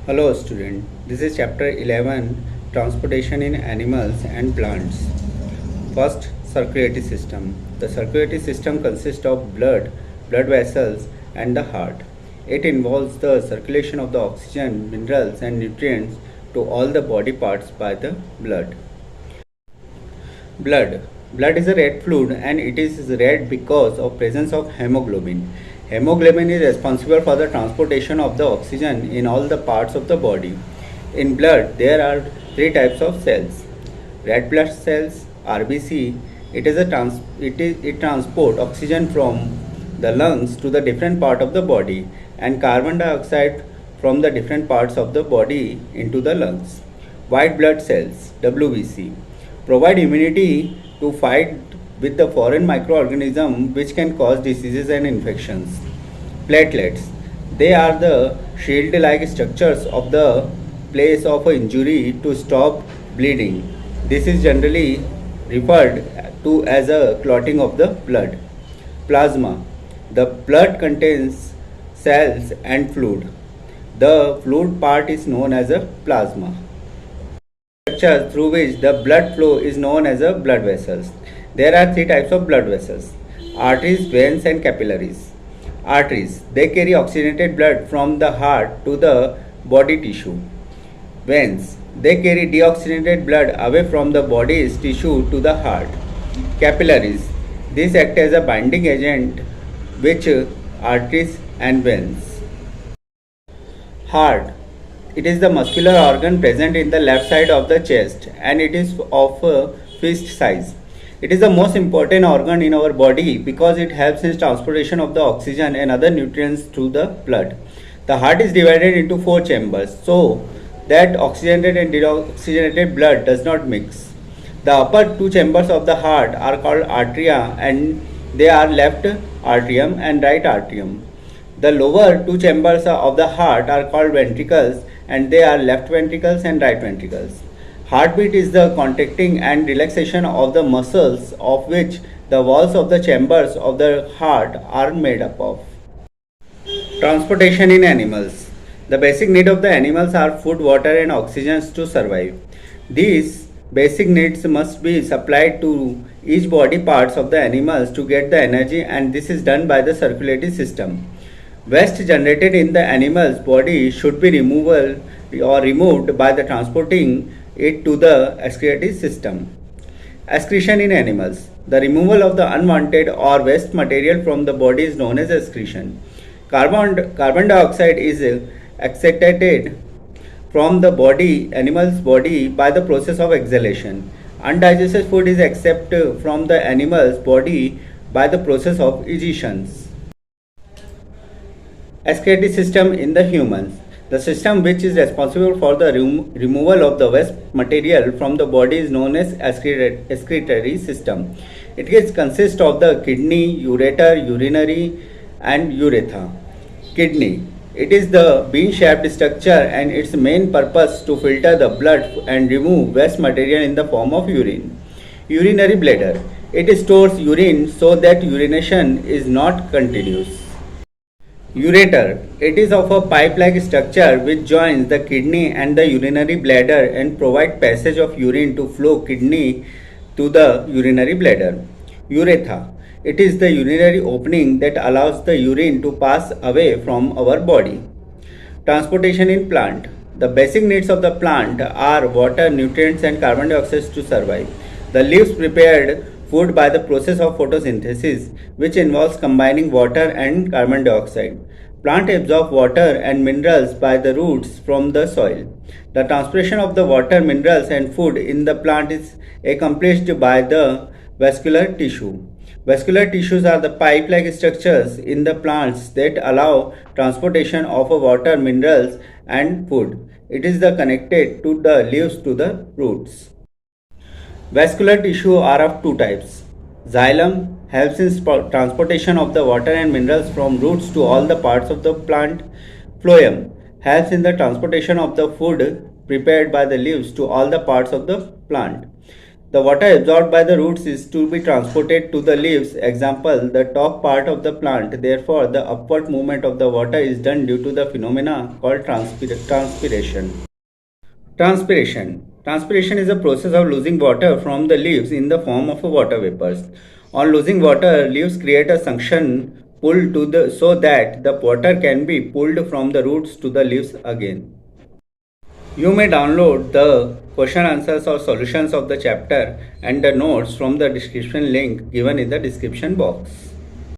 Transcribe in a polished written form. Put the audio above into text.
Hello student, this is chapter 11, Transportation in Animals and Plants. First, circulatory system. The circulatory system consists of blood vessels and the heart. It involves the circulation of the oxygen, minerals and nutrients to all the body parts by the blood. Blood is a red fluid and it is red because of presence of hemoglobin. Hemoglobin is responsible for the transportation of the oxygen in all the parts of the body. In blood, there are three types of cells. Red blood cells, RBC, it transport oxygen from the lungs to the different part of the body and carbon dioxide from the different parts of the body into the lungs. White blood cells, WBC, provide immunity to fight with the foreign microorganism which can cause diseases and infections. Platelets, they are the shield-like structures of the place of injury to stop bleeding. This is generally referred to as a clotting of the blood. Plasma, the blood contains cells and fluid. The fluid part is known as a plasma. Structure through which the blood flow is known as a blood vessels. There are three types of blood vessels: arteries, veins and capillaries. Arteries, they carry oxygenated blood from the heart to the body tissue. Veins, they carry deoxygenated blood away from the body's tissue to the heart. Capillaries, these act as a binding agent which arteries and veins. Heart, it is the muscular organ present in the left side of the chest and it is of a fist size. It is the most important organ in our body because it helps in transportation of the oxygen and other nutrients through the blood. The heart is divided into four chambers so that oxygenated and deoxygenated blood does not mix. The upper two chambers of the heart are called arteria and they are left atrium and right atrium. The lower two chambers of the heart are called ventricles and they are left ventricles and right ventricles. Heartbeat is the contracting and relaxation of the muscles of which the walls of the chambers of the heart are made up of. Transportation in animals. The basic need of the animals are food, water and oxygen to survive. These basic needs must be supplied to each body parts of the animals to get the energy, and this is done by the circulatory system. Waste generated in the animal's body should be removed by the transporting it to the excretory system. Excretion in animals. The removal of the unwanted or waste material from the body is known as excretion. Carbon dioxide is extracted from the animal's body by the process of exhalation. Undigested food is extracted from the animal's body by the process of egestion. Excretory system in the humans. The system which is responsible for the removal of the waste material from the body is known as excretory system. It consists of the kidney, ureter, urinary and urethra. Kidney. It is the bean-shaped structure and its main purpose to filter the blood and remove waste material in the form of urine. Urinary bladder. It stores urine so that urination is not continuous. Ureter. It is of a pipe-like structure which joins the kidney and the urinary bladder and provide passage of urine to flow kidney to the urinary bladder. Urethra. It is the urinary opening that allows the urine to pass away from our body. Transportation in plant. The basic needs of the plant are water, nutrients and carbon dioxide to survive. The leaves prepared food by the process of photosynthesis, which involves combining water and carbon dioxide. Plant absorb water and minerals by the roots from the soil. The transpiration of the water, minerals and food in the plant is accomplished by the vascular tissue. Vascular tissues are the pipe-like structures in the plants that allow transportation of water, minerals and food. It is connected to the leaves to the roots. Vascular tissue are of two types. Xylem helps in transportation of the water and minerals from roots to all the parts of the plant. Phloem helps in the transportation of the food prepared by the leaves to all the parts of the plant. The water absorbed by the roots is to be transported to the leaves, example, the top part of the plant. Therefore, the upward movement of the water is done due to the phenomena called transpiration. Transpiration is a process of losing water from the leaves in the form of water vapors. On losing water, leaves create a suction pull to the so that the water can be pulled from the roots to the leaves again. You may download the question answers or solutions of the chapter and the notes from the description link given in the description box.